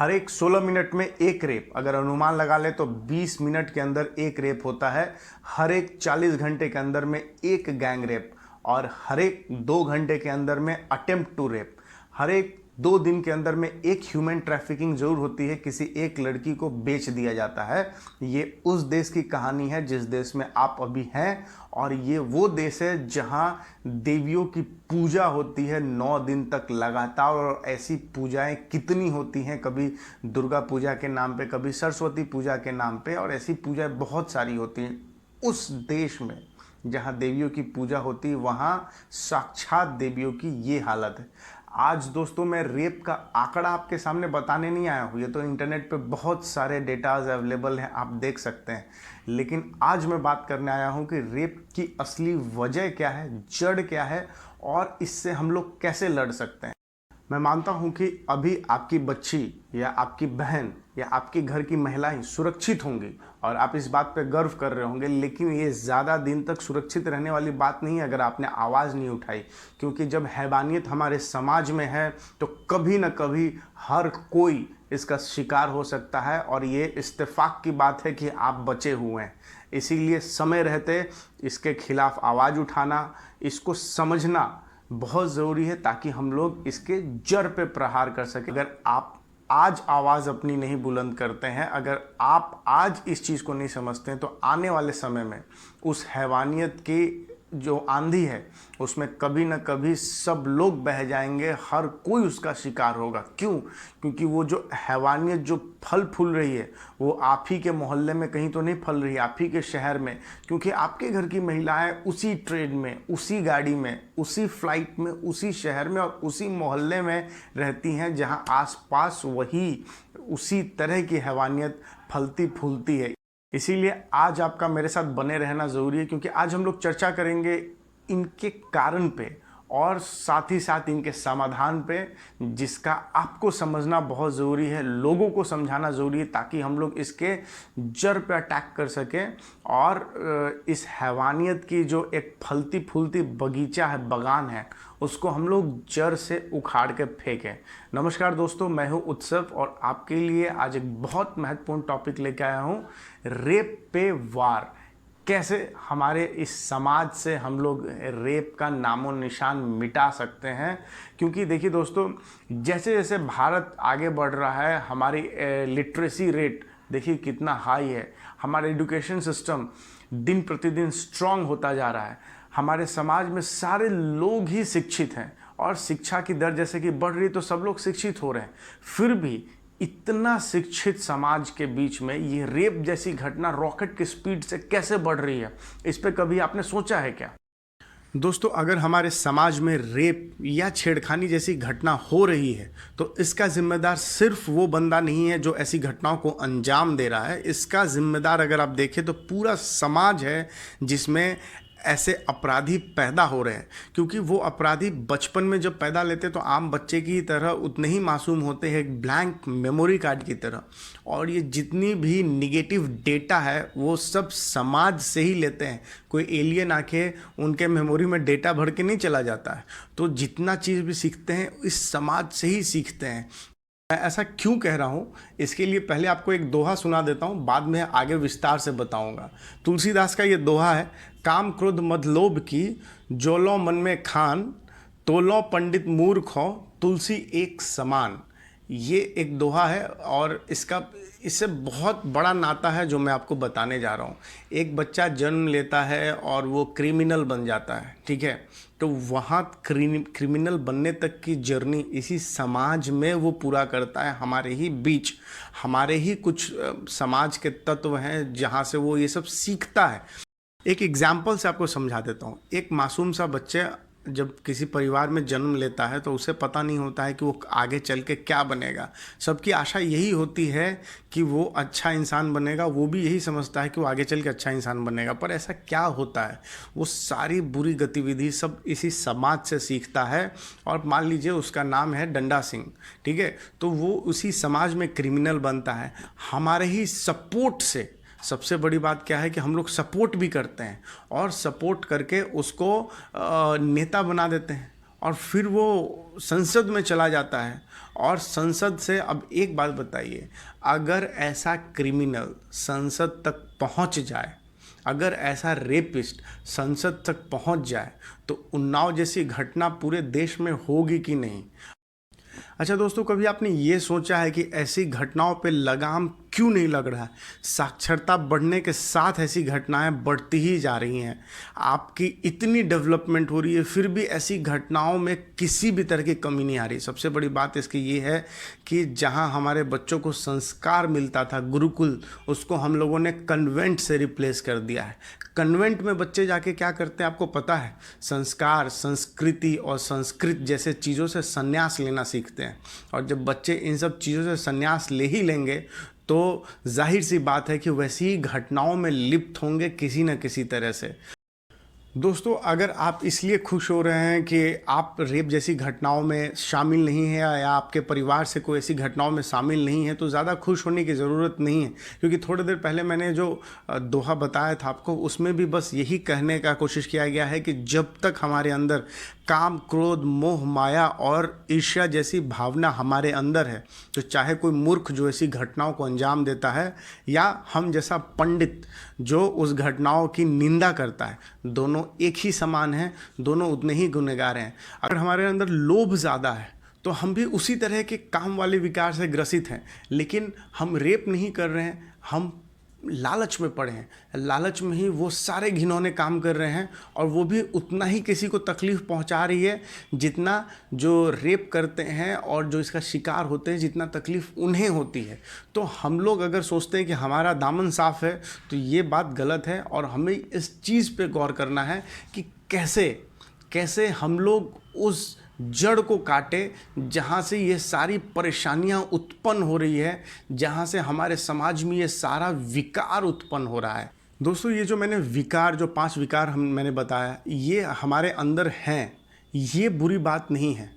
हर एक 16 मिनट में एक रेप, अगर अनुमान लगा ले तो 20 मिनट के अंदर एक रेप होता है। हर एक 40 घंटे के अंदर में एक गैंग रेप, और हर एक 2 घंटे के अंदर में अटेम्प्ट टू रेप। हर एक 2 दिन के अंदर में एक ह्यूमन ट्रैफिकिंग जरूर होती है, किसी एक लड़की को बेच दिया जाता है। ये उस देश की कहानी है जिस देश में आप अभी हैं, और ये वो देश है जहां देवियों की पूजा होती है 9 दिन तक लगातार। और ऐसी पूजाएं कितनी होती हैं, कभी दुर्गा पूजा के नाम पे, कभी सरस्वती पूजा के नाम पे, और ऐसी पूजाएं बहुत सारी होती हैं। उस देश में जहां देवियों की पूजा होती है, वहां साक्षात देवियों की ये हालत है। आज दोस्तों मैं रेप का आंकड़ा आपके सामने बताने नहीं आया हूँ, ये तो इंटरनेट पे बहुत सारे डेटाज अवेलेबल हैं, आप देख सकते हैं। लेकिन आज मैं बात करने आया हूँ कि रेप की असली वजह क्या है, जड़ क्या है, और इससे हम लोग कैसे लड़ सकते हैं। मैं मानता हूं कि अभी आपकी बच्ची या आपकी बहन या आपके घर की महिलाएं सुरक्षित होंगी और आप इस बात पे गर्व कर रहे होंगे, लेकिन ये ज़्यादा दिन तक सुरक्षित रहने वाली बात नहीं है अगर आपने आवाज़ नहीं उठाई। क्योंकि जब हैवानियत हमारे समाज में है तो कभी ना कभी हर कोई इसका शिकार हो सकता है, और ये इत्तेफाक की बात है कि आप बचे हुए हैं। इसीलिए समय रहते इसके खिलाफ आवाज़ उठाना, इसको समझना बहुत ज़रूरी है, ताकि हम लोग इसके जड़ पे प्रहार कर सकें। अगर आप आज आवाज़ अपनी नहीं बुलंद करते हैं, अगर आप आज इस चीज़ को नहीं समझते हैं, तो आने वाले समय में उस हैवानियत की जो आंधी है उसमें कभी ना कभी सब लोग बह जाएंगे, हर कोई उसका शिकार होगा। क्यों? क्योंकि वो जो हैवानियत जो फल फूल रही है वो आप ही के मोहल्ले में कहीं तो नहीं फल रही है, आप ही के शहर में। क्योंकि आपके घर की महिलाएं उसी ट्रेन में, उसी गाड़ी में, उसी फ्लाइट में, उसी शहर में और उसी मोहल्ले में रहती हैं जहां आसपास वही उसी तरह की हैवानियत फलती फूलती है। इसीलिए आज आपका मेरे साथ बने रहना ज़रूरी है, क्योंकि आज हम लोग चर्चा करेंगे इनके कारण पे और साथ ही साथ इनके समाधान पे, जिसका आपको समझना बहुत ज़रूरी है, लोगों को समझाना ज़रूरी है, ताकि हम लोग इसके जड़ पे अटैक कर सकें और इस हैवानियत की जो एक फलती फूलती बगीचा है, बगान है, उसको हम लोग जड़ से उखाड़ के फेंकें। नमस्कार दोस्तों, मैं हूं उत्सव और आपके लिए आज एक बहुत महत्वपूर्ण टॉपिक लेके आया हूं, रेप पे वार। कैसे हमारे इस समाज से हम लोग रेप का नामो निशान मिटा सकते हैं। क्योंकि देखिए दोस्तों, जैसे जैसे भारत आगे बढ़ रहा है, हमारी लिटरेसी रेट देखिए कितना हाई है, हमारा एजुकेशन सिस्टम दिन प्रतिदिन स्ट्रांग होता जा रहा है, हमारे समाज में सारे लोग ही शिक्षित हैं और शिक्षा की दर जैसे कि बढ़ रही है तो सब लोग शिक्षित हो रहे हैं। फिर भी इतना शिक्षित समाज के बीच में ये रेप जैसी घटना रॉकेट की स्पीड से कैसे बढ़ रही है, इस पे कभी आपने सोचा है क्या? दोस्तों, अगर हमारे समाज में रेप या छेड़खानी जैसी घटना हो रही है तो इसका जिम्मेदार सिर्फ वो बंदा नहीं है जो ऐसी घटनाओं को अंजाम दे रहा है। इसका जिम्मेदार अगर आप देखें तो पूरा समाज है जिसमें ऐसे अपराधी पैदा हो रहे हैं। क्योंकि वो अपराधी बचपन में जब पैदा लेते तो आम बच्चे की तरह उतने ही मासूम होते हैं, एक ब्लैंक मेमोरी कार्ड की तरह, और ये जितनी भी निगेटिव डेटा है वो सब समाज से ही लेते हैं। कोई एलियन आके उनके मेमोरी में डेटा भर के नहीं चला जाता है। तो जितना चीज़ भी सीखते हैं इस समाज से ही सीखते हैं। मैं ऐसा क्यों कह रहा हूँ, इसके लिए पहले आपको एक दोहा सुना देता हूँ, बाद में आगे विस्तार से बताऊँगा। तुलसीदास का ये दोहा है, काम क्रोध मद लोभ की, जो लो मन में खान, तो लो पंडित मूर्ख हो, तुलसी एक समान। ये एक दोहा है और इससे बहुत बड़ा नाता है जो मैं आपको बताने जा रहा हूँ। एक बच्चा जन्म लेता है और वो क्रिमिनल बन जाता है, ठीक है, तो वहाँ क्रिमिनल बनने तक की जर्नी इसी समाज में वो पूरा करता है। हमारे ही बीच, हमारे ही कुछ समाज के तत्व हैं जहाँ से वो ये सब सीखता है। एक एग्जाम्पल से आपको समझा देता हूँ। एक मासूम सा बच्चा जब किसी परिवार में जन्म लेता है तो उसे पता नहीं होता है कि वो आगे चल के क्या बनेगा। सबकी आशा यही होती है कि वो अच्छा इंसान बनेगा, वो भी यही समझता है कि वो आगे चल के अच्छा इंसान बनेगा। पर ऐसा क्या होता है, वो सारी बुरी गतिविधि सब इसी समाज से सीखता है। और मान लीजिए उसका नाम है डंडा सिंह, ठीक है, तो वो उसी समाज में क्रिमिनल बनता है हमारे ही सपोर्ट से। सबसे बड़ी बात क्या है कि हम लोग सपोर्ट भी करते हैं और सपोर्ट करके उसको नेता बना देते हैं। और फिर वो संसद में चला जाता है और संसद से, अब एक बात बताइए, अगर ऐसा क्रिमिनल संसद तक पहुंच जाए, अगर ऐसा रेपिस्ट संसद तक पहुंच जाए तो उन्नाव जैसी घटना पूरे देश में होगी कि नहीं। अच्छा दोस्तों, कभी आपने ये सोचा है कि ऐसी घटनाओं पे लगाम क्यों नहीं लग रहा है? साक्षरता बढ़ने के साथ ऐसी घटनाएं बढ़ती ही जा रही हैं। आपकी इतनी डेवलपमेंट हो रही है, फिर भी ऐसी घटनाओं में किसी भी तरह की कमी नहीं आ रही। सबसे बड़ी बात इसकी ये है कि जहां हमारे बच्चों को संस्कार मिलता था, गुरुकुल, उसको हम लोगों ने कन्वेंट से रिप्लेस कर दिया है। कन्वेंट में बच्चे जाके क्या करते हैं आपको पता है? संस्कार, संस्कृति और संस्कृत जैसे चीज़ों से संन्यास लेना सीखते हैं। और जब बच्चे इन सब चीज़ों से संन्यास ले ही लेंगे तो जाहिर सी बात है कि वैसी ही घटनाओं में लिप्त होंगे किसी न किसी तरह से। दोस्तों, अगर आप इसलिए खुश हो रहे हैं कि आप रेप जैसी घटनाओं में शामिल नहीं हैं या आपके परिवार से कोई ऐसी घटनाओं में शामिल नहीं है, तो ज़्यादा खुश होने की ज़रूरत नहीं है। क्योंकि थोड़ी देर पहले मैंने जो दोहा बताया था आपको, उसमें भी बस यही कहने का कोशिश किया गया है कि जब तक हमारे अंदर काम, क्रोध, मोह, माया और ईर्ष्या जैसी भावना हमारे अंदर है, तो चाहे कोई मूर्ख जो ऐसी घटनाओं को अंजाम देता है या हम जैसा पंडित जो उस घटनाओं की निंदा करता है, दोनों एक ही समान हैं, दोनों उतने ही गुनहगार हैं। अगर हमारे अंदर लोभ ज़्यादा है तो हम भी उसी तरह के काम वाले विकार से ग्रसित हैं, लेकिन हम रेप नहीं कर रहे हैं, हम लालच में पड़े हैं। लालच में ही वो सारे घिनौने काम कर रहे हैं और वो भी उतना ही किसी को तकलीफ़ पहुंचा रही है जितना जो रेप करते हैं और जो इसका शिकार होते हैं, जितना तकलीफ़ उन्हें होती है। तो हम लोग अगर सोचते हैं कि हमारा दामन साफ़ है तो ये बात गलत है और हमें इस चीज़ पे गौर करना है कि कैसे हम लोग उस जड़ को काटे जहाँ से ये सारी परेशानियाँ उत्पन्न हो रही है, जहाँ से हमारे समाज में ये सारा विकार उत्पन्न हो रहा है। दोस्तों, ये जो मैंने विकार, जो 5 विकार मैंने बताया, ये हमारे अंदर हैं, ये बुरी बात नहीं है।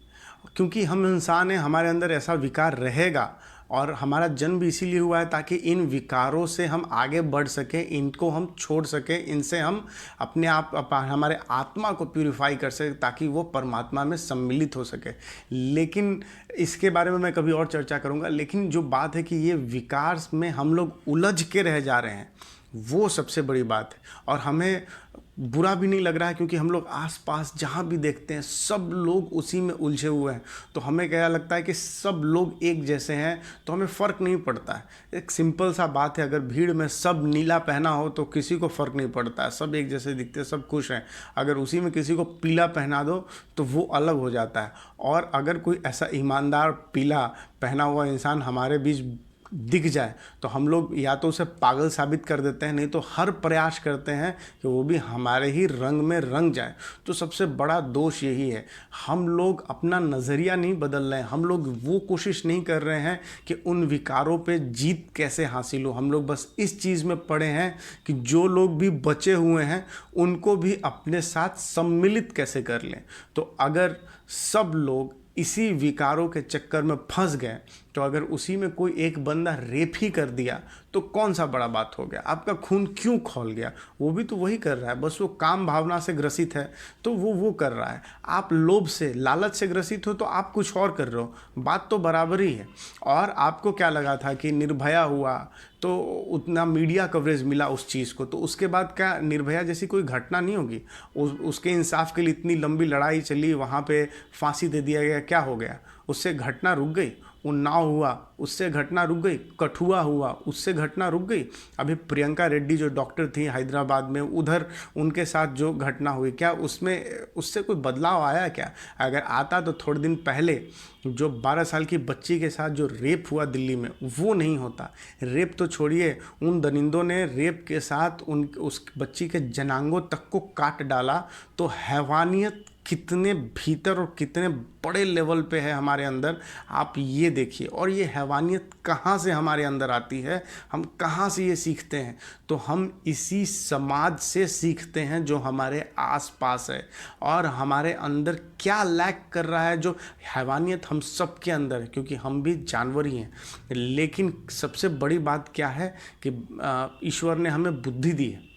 क्योंकि हम इंसान हैं, हमारे अंदर ऐसा विकार रहेगा और हमारा जन्म भी इसीलिए हुआ है ताकि इन विकारों से हम आगे बढ़ सकें, इनको हम छोड़ सकें, इनसे हम अपने आप हमारे आत्मा को प्यूरिफाई कर सकें ताकि वो परमात्मा में सम्मिलित हो सके। लेकिन इसके बारे में मैं कभी और चर्चा करूँगा। लेकिन जो बात है कि ये विकार में हम लोग उलझ के रह जा रहे हैं, वो सबसे बड़ी बात है। और हमें बुरा भी नहीं लग रहा है क्योंकि हम लोग आसपास जहाँ भी देखते हैं सब लोग उसी में उलझे हुए हैं। तो हमें क्या लगता है कि सब लोग एक जैसे हैं, तो हमें फ़र्क नहीं पड़ता है। एक सिंपल सा बात है, अगर भीड़ में सब नीला पहना हो तो किसी को फ़र्क नहीं पड़ता है, सब एक जैसे दिखते हैं, सब खुश हैं। अगर उसी में किसी को पीला पहना दो तो वो अलग हो जाता है। और अगर कोई ऐसा ईमानदार पीला पहना हुआ इंसान हमारे बीच दिख जाए तो हम लोग या तो उसे पागल साबित कर देते हैं, नहीं तो हर प्रयास करते हैं कि वो भी हमारे ही रंग में रंग जाए। तो सबसे बड़ा दोष यही है, हम लोग अपना नज़रिया नहीं बदल रहे हैं, हम लोग वो कोशिश नहीं कर रहे हैं कि उन विकारों पे जीत कैसे हासिल हो। हम लोग बस इस चीज़ में पड़े हैं कि जो लोग भी बचे हुए हैं उनको भी अपने साथ सम्मिलित कैसे कर लें। तो अगर सब लोग इसी विकारों के चक्कर में फंस गए, तो अगर उसी में कोई एक बंदा रेप ही कर दिया तो कौन सा बड़ा बात हो गया? आपका खून क्यों खौल गया? वो भी तो वही कर रहा है, बस वो काम भावना से ग्रसित है तो वो कर रहा है। आप लोभ से, लालच से ग्रसित हो तो आप कुछ और कर रहे हो, बात तो बराबर ही है। और आपको क्या लगा था कि निर्भया हुआ तो उतना मीडिया कवरेज मिला उस चीज़ को, तो उसके बाद क्या निर्भया जैसी कोई घटना नहीं होगी? उसके इंसाफ के लिए इतनी लंबी लड़ाई चली, वहाँ पे फांसी दे दिया गया, क्या हो गया? उससे घटना रुक गई? उन्नाव हुआ, उससे घटना रुक गई? कठुआ हुआ, उससे घटना रुक गई? अभी प्रियंका रेड्डी जो डॉक्टर थी हैदराबाद में, उधर उनके साथ जो घटना हुई, क्या उससे कोई बदलाव आया क्या? अगर आता तो थोड़े दिन पहले जो 12 साल की बच्ची के साथ जो रेप हुआ दिल्ली में, वो नहीं होता। रेप तो छोड़िए, उन दरिंदों ने रेप के साथ उस बच्ची के जनांगों तक को काट डाला। तो हैवानियत कितने भीतर और कितने बड़े लेवल पे है हमारे अंदर, आप ये देखिए। और ये हैवानियत कहाँ से हमारे अंदर आती है, हम कहाँ से ये सीखते हैं? तो हम इसी समाज से सीखते हैं जो हमारे आसपास है। और हमारे अंदर क्या लैक कर रहा है, जो हैवानियत हम सब के अंदर है, क्योंकि हम भी जानवर ही हैं। लेकिन सबसे बड़ी बात क्या है कि ईश्वर ने हमें बुद्धि दी है।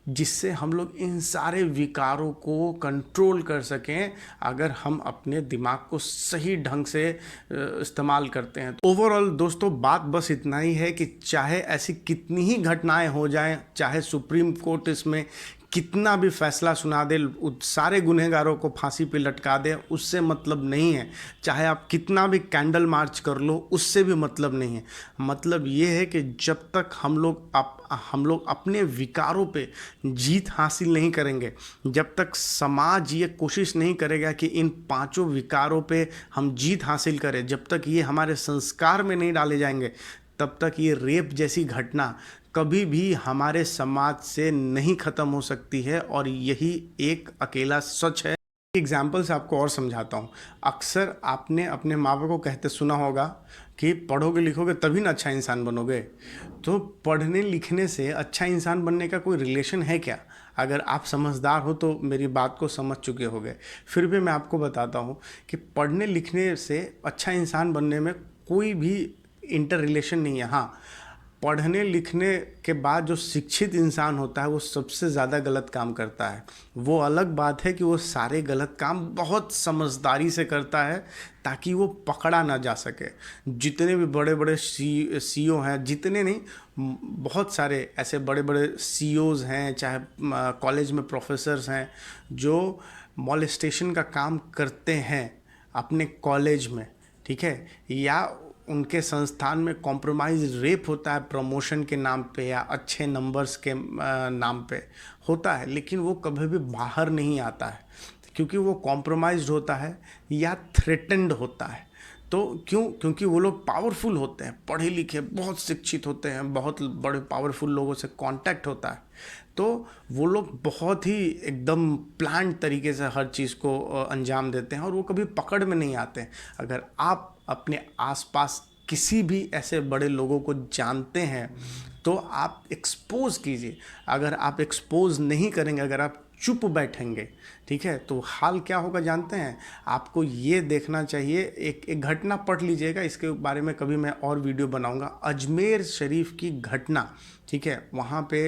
जिससे हम लोग इन सारे विकारों को कंट्रोल कर सकें अगर हम अपने दिमाग को सही ढंग से इस्तेमाल करते हैं। ओवरऑल दोस्तों बात बस इतना ही है कि चाहे ऐसी कितनी ही घटनाएं हो जाएं, चाहे सुप्रीम कोर्ट इसमें कितना भी फैसला सुना दे, सारे गुनहगारों को फांसी पे लटका दे, उससे मतलब नहीं है। चाहे आप कितना भी कैंडल मार्च कर लो, उससे भी मतलब नहीं है। मतलब ये है कि जब तक हम लोग अपने विकारों पे जीत हासिल नहीं करेंगे, जब तक समाज ये कोशिश नहीं करेगा कि इन पांचों विकारों पे हम जीत हासिल करें, जब तक ये हमारे संस्कार में नहीं डाले जाएंगे, तब तक ये रेप जैसी घटना कभी भी हमारे समाज से नहीं ख़त्म हो सकती है। और यही एक अकेला सच है। एग्जाम्पल से आपको और समझाता हूँ। अक्सर आपने अपने माँ बाप को कहते सुना होगा कि पढ़ोगे लिखोगे तभी ना अच्छा इंसान बनोगे। तो पढ़ने लिखने से अच्छा इंसान बनने का कोई रिलेशन है क्या? अगर आप समझदार हो तो मेरी बात को समझ चुके होगे। फिर भी मैं आपको बताता हूँ कि पढ़ने लिखने से अच्छा इंसान बनने में कोई भी इंटर रिलेशन नहीं है। हाँ, पढ़ने लिखने के बाद जो शिक्षित इंसान होता है वो सबसे ज़्यादा गलत काम करता है। वो अलग बात है कि वो सारे गलत काम बहुत समझदारी से करता है ताकि वो पकड़ा ना जा सके। जितने भी बड़े बड़े सीईओ हैं, जितने नहीं, बहुत सारे ऐसे बड़े बड़े सीईओज़ हैं, चाहे कॉलेज में प्रोफेसर्स हैं जो मॉलेस्टेशन का काम करते हैं अपने कॉलेज में, ठीक है, या उनके संस्थान में कॉम्प्रोमाइज़ रेप होता है प्रमोशन के नाम पे या अच्छे नंबर्स के नाम पे होता है, लेकिन वो कभी भी बाहर नहीं आता है क्योंकि वो कॉम्प्रोमाइज्ड होता है या थ्रेटेंड होता है। तो क्योंकि वो लोग पावरफुल होते हैं, पढ़े लिखे, बहुत शिक्षित होते हैं, बहुत बड़े पावरफुल लोगों से कांटेक्ट होता है, तो वो लोग बहुत ही एकदम प्लान तरीके से हर चीज़ को अंजाम देते हैं और वो कभी पकड़ में नहीं आते हैं। अगर आप अपने आसपास किसी भी ऐसे बड़े लोगों को जानते हैं तो आप एक्सपोज कीजिए। अगर आप एक्सपोज नहीं करेंगे, अगर आप चुप बैठेंगे, ठीक है, तो हाल क्या होगा जानते हैं? आपको ये देखना चाहिए, एक घटना पढ़ लीजिएगा, इसके बारे में कभी मैं और वीडियो बनाऊंगा। अजमेर शरीफ की घटना, ठीक है, वहाँ पे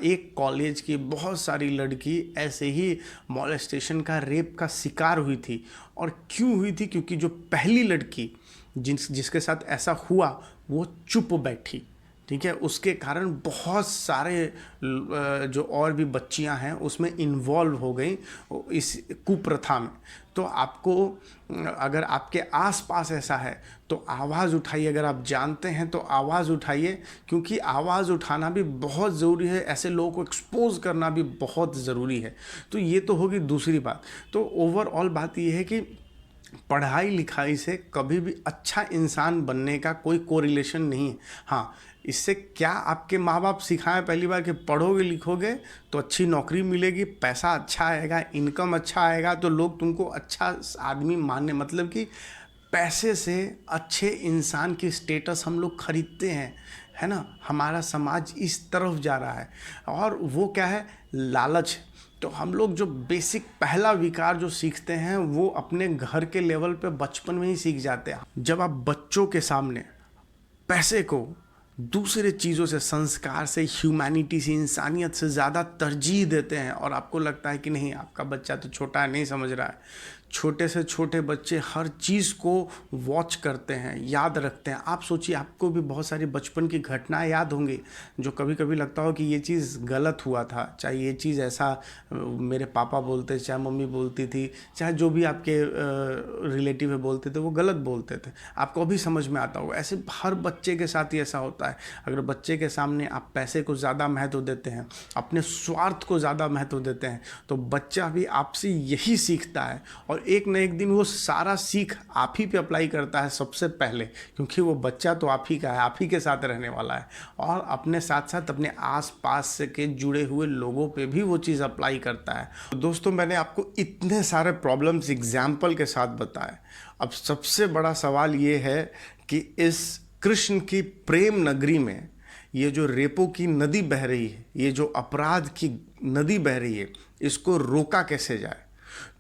एक कॉलेज की बहुत सारी लड़की ऐसे ही मॉलेस्टेशन का, रेप का शिकार हुई थी। और क्यों हुई थी? क्योंकि जो पहली लड़की जिसके साथ ऐसा हुआ वो चुप बैठी, ठीक है, उसके कारण बहुत सारे जो और भी बच्चियां हैं उसमें इन्वॉल्व हो गई इस कुप्रथा में। तो आपको, अगर आपके आसपास ऐसा है तो आवाज़ उठाइए। अगर आप जानते हैं तो आवाज़ उठाइए, क्योंकि आवाज़ उठाना भी बहुत ज़रूरी है, ऐसे लोगों को एक्सपोज करना भी बहुत ज़रूरी है। तो ये तो होगी दूसरी बात। तो ओवरऑल बात ये है कि पढ़ाई लिखाई से कभी भी अच्छा इंसान बनने का कोई कोरिलेशन नहीं है। हाँ, इससे क्या आपके माँ बाप सिखाएं पहली बार कि पढ़ोगे लिखोगे तो अच्छी नौकरी मिलेगी, पैसा अच्छा आएगा, इनकम अच्छा आएगा, तो लोग तुमको अच्छा आदमी मानने, मतलब कि पैसे से अच्छे इंसान की स्टेटस हम लोग खरीदते हैं, है ना। हमारा समाज इस तरफ जा रहा है और वो क्या है? लालच। तो हम लोग जो बेसिक पहला विकार जो सीखते हैं वो अपने घर के लेवल पे बचपन में ही सीख जाते हैं। जब आप बच्चों के सामने पैसे को दूसरे चीज़ों से, संस्कार से, ह्यूमैनिटी से, इंसानियत से ज़्यादा तरजीह देते हैं और आपको लगता है कि नहीं आपका बच्चा तो छोटा है, नहीं समझ रहा है, छोटे से छोटे बच्चे हर चीज़ को वॉच करते हैं, याद रखते हैं। आप सोचिए, आपको भी बहुत सारी बचपन की घटनाएं याद होंगी जो कभी कभी लगता हो कि ये चीज़ गलत हुआ था, चाहे ये चीज़ ऐसा मेरे पापा बोलते, चाहे मम्मी बोलती थी, चाहे जो भी आपके रिलेटिव है बोलते थे, वो गलत बोलते थे, आपको अभी समझ में आता होगा। ऐसे हर बच्चे के साथ ही ऐसा होता है। अगर बच्चे के सामने आप पैसे को ज़्यादा महत्व देते हैं, अपने स्वार्थ को ज़्यादा महत्व देते हैं, तो बच्चा भी आपसे यही सीखता है और एक न एक दिन वो सारा सीख आप ही पे अप्लाई करता है सबसे पहले, क्योंकि वो बच्चा तो आप ही का है, आप ही के साथ रहने वाला है और अपने साथ साथ अपने आसपास से के जुड़े हुए लोगों पे भी वो चीज़ अप्लाई करता है। तो दोस्तों, मैंने आपको इतने सारे प्रॉब्लम्स एग्जाम्पल के साथ बताए। अब सबसे बड़ा सवाल ये है कि इस कृष्ण की प्रेम नगरी में ये जो रेपों की नदी बह रही है, ये जो अपराध की नदी बह रही है, इसको रोका कैसे जाए?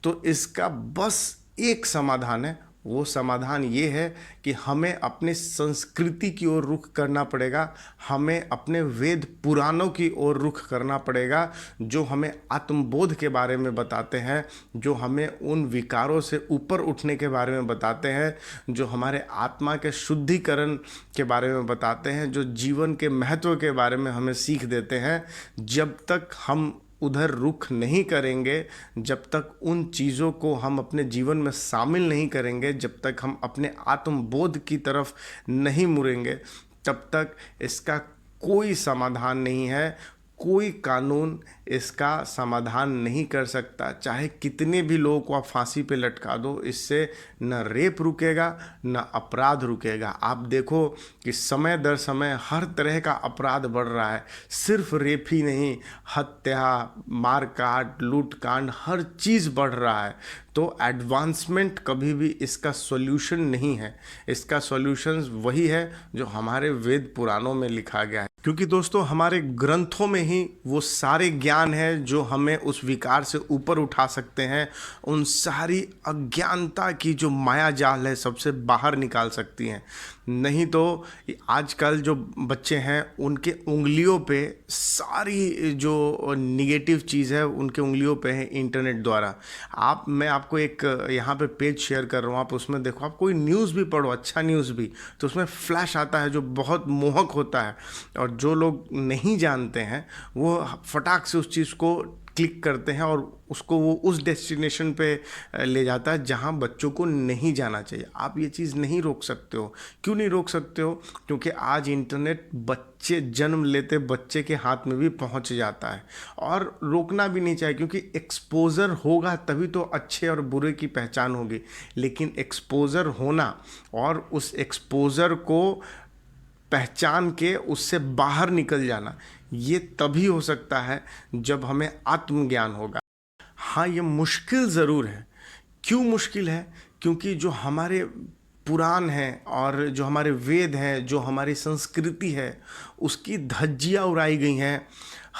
तो इसका बस एक समाधान है, वो समाधान ये है कि हमें अपनी संस्कृति की ओर रुख करना पड़ेगा, हमें अपने वेद पुराणों की ओर रुख करना पड़ेगा, जो हमें आत्मबोध के बारे में बताते हैं, जो हमें उन विकारों से ऊपर उठने के बारे में बताते हैं, जो हमारे आत्मा के शुद्धिकरण के बारे में बताते हैं, जो जीवन के महत्व के बारे में हमें सीख देते हैं। जब तक हम उधर रुख नहीं करेंगे, जब तक उन चीज़ों को हम अपने जीवन में शामिल नहीं करेंगे, जब तक हम अपने आत्मबोध की तरफ नहीं मुड़ेंगे, तब तक इसका कोई समाधान नहीं है। कोई कानून इसका समाधान नहीं कर सकता। चाहे कितने भी लोगों को आप फांसी पे लटका दो, इससे न रेप रुकेगा न अपराध रुकेगा। आप देखो कि समय दर समय हर तरह का अपराध बढ़ रहा है। सिर्फ रेप ही नहीं, हत्या, मारकाट, लूटकांड, हर चीज़ बढ़ रहा है। तो एडवांसमेंट कभी भी इसका सॉल्यूशन नहीं है। इसका सॉल्यूशन वही है जो हमारे वेद पुराणों में लिखा गया है, क्योंकि दोस्तों हमारे ग्रंथों में ही वो सारे ज्ञान है जो हमें उस विकार से ऊपर उठा सकते हैं, उन सारी अज्ञानता की जो माया जाल है सबसे बाहर निकाल सकती हैं। नहीं तो आजकल जो बच्चे हैं उनके उंगलियों पे सारी जो निगेटिव चीज़ है उनके उंगलियों पे है इंटरनेट द्वारा। मैं आपको एक यहाँ पे पेज शेयर कर रहा हूँ, आप उसमें देखो, आप कोई न्यूज़ भी पढ़ो, अच्छा न्यूज़ भी, तो उसमें फ्लैश आता है जो बहुत मोहक होता है, और जो लोग नहीं जानते हैं वो फटाक से उस चीज़ को क्लिक करते हैं और उसको वो उस डेस्टिनेशन पे ले जाता है जहां बच्चों को नहीं जाना चाहिए। आप ये चीज़ नहीं रोक सकते हो। क्यों नहीं रोक सकते हो? क्योंकि आज इंटरनेट बच्चे जन्म लेते बच्चे के हाथ में भी पहुंच जाता है, और रोकना भी नहीं चाहिए, क्योंकि एक्सपोज़र होगा तभी तो अच्छे और बुरे की पहचान होगी। लेकिन एक्सपोज़र होना और उस एक्सपोज़र को पहचान के उससे बाहर निकल जाना, ये तभी हो सकता है जब हमें आत्मज्ञान होगा। हाँ, ये मुश्किल ज़रूर है। क्यों मुश्किल है? क्योंकि जो हमारे पुराण हैं और जो हमारे वेद हैं, जो हमारी संस्कृति है, उसकी धज्जियाँ उड़ाई गई हैं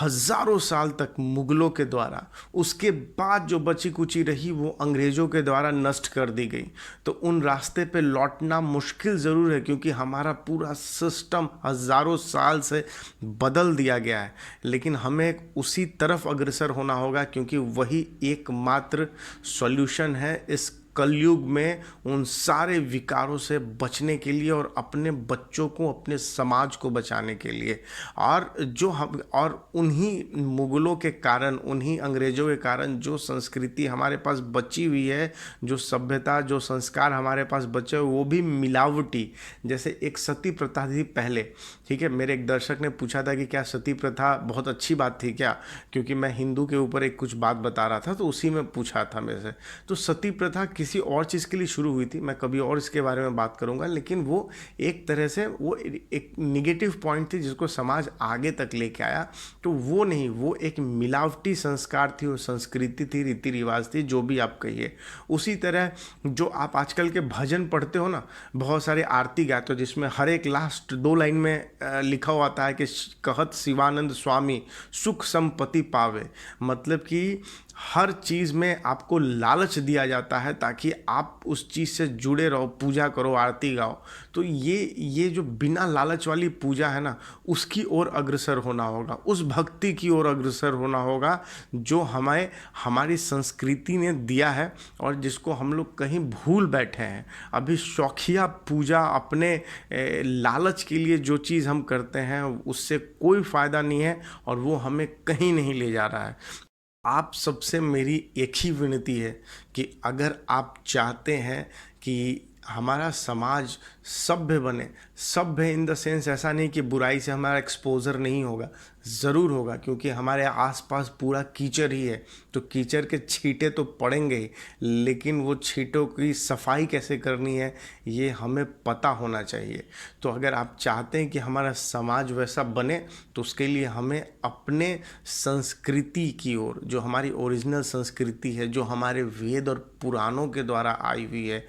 हज़ारों साल तक मुग़लों के द्वारा। उसके बाद जो बची कुची रही वो अंग्रेज़ों के द्वारा नष्ट कर दी गई। तो उन रास्ते पे लौटना मुश्किल ज़रूर है, क्योंकि हमारा पूरा सिस्टम हज़ारों साल से बदल दिया गया है। लेकिन हमें उसी तरफ अग्रसर होना होगा, क्योंकि वही एकमात्र सॉल्यूशन है इस कलयुग में उन सारे विकारों से बचने के लिए और अपने बच्चों को, अपने समाज को बचाने के लिए। और उन्हीं मुग़लों के कारण, उन्हीं अंग्रेज़ों के कारण जो संस्कृति हमारे पास बची हुई है, जो सभ्यता, जो संस्कार हमारे पास बचे हुए, वो भी मिलावटी। जैसे एक सती प्रथा थी पहले, ठीक है। मेरे एक दर्शक ने पूछा था कि क्या सती प्रथा बहुत अच्छी बात थी क्या, क्योंकि मैं हिंदू के ऊपर एक कुछ बात बता रहा था, तो उसी में पूछा था मेरे से। तो सती प्रथा किसी और चीज़ के लिए शुरू हुई थी, मैं कभी और इसके बारे में बात करूंगा, लेकिन वो एक तरह से वो एक निगेटिव पॉइंट थी जिसको समाज आगे तक लेके आया। तो वो नहीं, वो एक मिलावटी संस्कार थी, वो संस्कृति थी, रीति रिवाज थी, जो भी आप कहिए। उसी तरह जो आप आजकल के भजन पढ़ते हो ना, बहुत सारे आरती गाते हो जिसमें हर एक लास्ट 2 लाइन में लिखा हुआ आता है कि कहत शिवानंद स्वामी सुख संपत्ति पावे। मतलब कि हर चीज़ में आपको लालच दिया जाता है ताकि आप उस चीज़ से जुड़े रहो, पूजा करो, आरती गाओ। तो ये जो बिना लालच वाली पूजा है ना, उसकी ओर अग्रसर होना होगा, उस भक्ति की ओर अग्रसर होना होगा जो हमारी संस्कृति ने दिया है और जिसको हम लोग कहीं भूल बैठे हैं। अभी शौकिया पूजा, अपने लालच के लिए जो चीज़ हम करते हैं उससे कोई फ़ायदा नहीं है और वो हमें कहीं नहीं ले जा रहा है। आप सबसे मेरी एक ही विनती है कि अगर आप चाहते हैं कि हमारा समाज सभ्य बने, सभ्य इन द सेंस ऐसा नहीं कि बुराई से हमारा एक्सपोज़र नहीं होगा, ज़रूर होगा, क्योंकि हमारे आसपास पूरा कीचड़ ही है। तो कीचड़ के छींटे तो पड़ेंगे ही, लेकिन वो छींटों की सफाई कैसे करनी है ये हमें पता होना चाहिए। तो अगर आप चाहते हैं कि हमारा समाज वैसा बने, तो उसके लिए हमें अपने संस्कृति की ओर, जो हमारी ओरिजिनल संस्कृति है, जो हमारे वेद और पुराणों के द्वारा आई हुई है,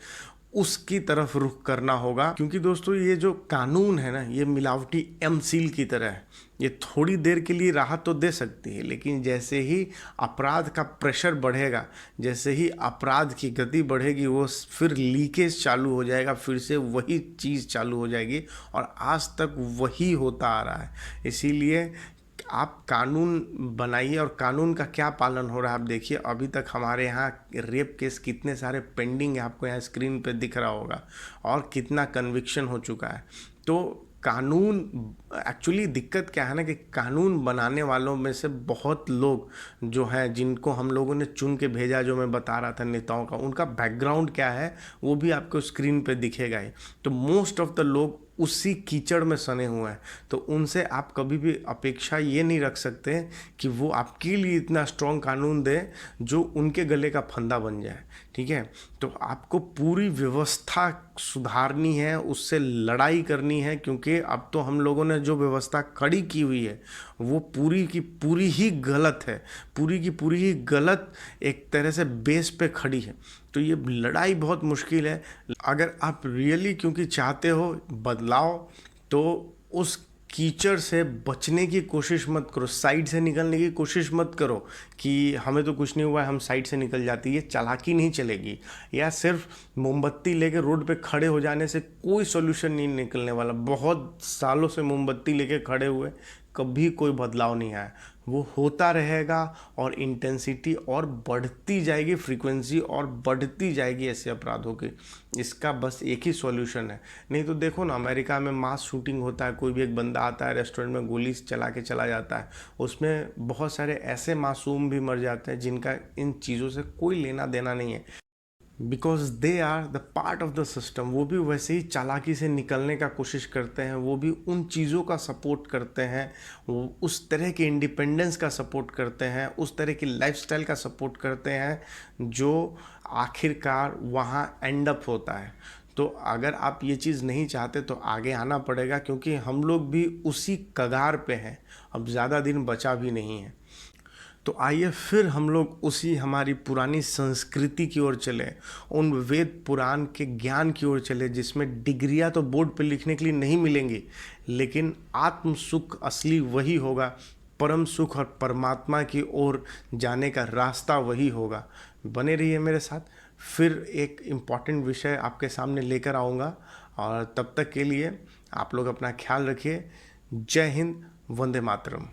उसकी तरफ रुख करना होगा। क्योंकि दोस्तों ये जो कानून है ना, ये मिलावटी एम सील की तरह है। ये थोड़ी देर के लिए राहत तो दे सकती है, लेकिन जैसे ही अपराध का प्रेशर बढ़ेगा, जैसे ही अपराध की गति बढ़ेगी, वो फिर लीकेज चालू हो जाएगा, फिर से वही चीज़ चालू हो जाएगी और आज तक वही होता आ रहा है। इसीलिए आप कानून बनाइए और कानून का क्या पालन हो रहा है आप देखिए। अभी तक हमारे यहाँ रेप केस कितने सारे पेंडिंग है, आपको यहाँ स्क्रीन पे दिख रहा होगा, और कितना कन्विक्शन हो चुका है। तो कानून एक्चुअली दिक्कत क्या है ना कि कानून बनाने वालों में से बहुत लोग जो हैं, जिनको हम लोगों ने चुन के भेजा, जो मैं बता रहा था नेताओं का, उनका बैकग्राउंड क्या है वो भी आपको स्क्रीन पे दिखेगा ही। तो मोस्ट ऑफ द लोग उसी कीचड़ में सने हुए हैं, तो उनसे आप कभी भी अपेक्षा ये नहीं रख सकते कि वो आपके लिए इतना स्ट्रॉन्ग कानून दे जो उनके गले का फंदा बन जाए। ठीक है, तो आपको पूरी व्यवस्था सुधारनी है, उससे लड़ाई करनी है, क्योंकि अब तो हम लोगों ने जो व्यवस्था खड़ी की हुई है वो पूरी की पूरी ही गलत है, पूरी की पूरी ही गलत एक तरह से बेस पे खड़ी है। तो ये लड़ाई बहुत मुश्किल है। अगर आप रियली क्योंकि चाहते हो बदलाव, तो उस कीचड़ से बचने की कोशिश मत करो, साइड से निकलने की कोशिश मत करो कि हमें तो कुछ नहीं हुआ है, हम साइड से निकल जाते। ये चालाकी नहीं चलेगी, या सिर्फ मोमबत्ती लेके रोड पे खड़े हो जाने से कोई सोल्यूशन नहीं निकलने वाला। बहुत सालों से मोमबत्ती लेके खड़े हुए, कभी कोई बदलाव नहीं आया। वो होता रहेगा और इंटेंसिटी और बढ़ती जाएगी, फ्रीक्वेंसी और बढ़ती जाएगी ऐसे अपराधों की। इसका बस एक ही सॉल्यूशन है। नहीं तो देखो ना, अमेरिका में मास शूटिंग होता है, कोई भी एक बंदा आता है रेस्टोरेंट में, गोली चला के चला जाता है, उसमें बहुत सारे ऐसे मासूम भी मर जाते हैं जिनका इन चीज़ों से कोई लेना देना नहीं है, because they are the part of the system. वो भी वैसे ही चालाकी से निकलने का कोशिश करते हैं, वो भी उन चीज़ों का सपोर्ट करते हैं, वो उस तरह के इंडिपेंडेंस का सपोर्ट करते हैं, उस तरह की लाइफस्टाइल का सपोर्ट करते हैं जो आखिरकार वहाँ एंड अप होता है। तो अगर आप ये चीज़ नहीं चाहते तो आगे आना पड़ेगा, क्योंकि हम लोग भी उसी कगार पे हैं, अब ज़्यादा दिन बचा भी नहीं है। तो आइए फिर हम लोग उसी हमारी पुरानी संस्कृति की ओर चले, उन वेद पुराण के ज्ञान की ओर चले, जिसमें डिग्रियां तो बोर्ड पे लिखने के लिए नहीं मिलेंगी, लेकिन आत्म सुख असली वही होगा, परम सुख और परमात्मा की ओर जाने का रास्ता वही होगा। बने रहिए मेरे साथ, फिर एक इम्पॉर्टेंट विषय आपके सामने लेकर आऊँगा, और तब तक के लिए आप लोग अपना ख्याल रखिए। जय हिंद, वंदे मातरम।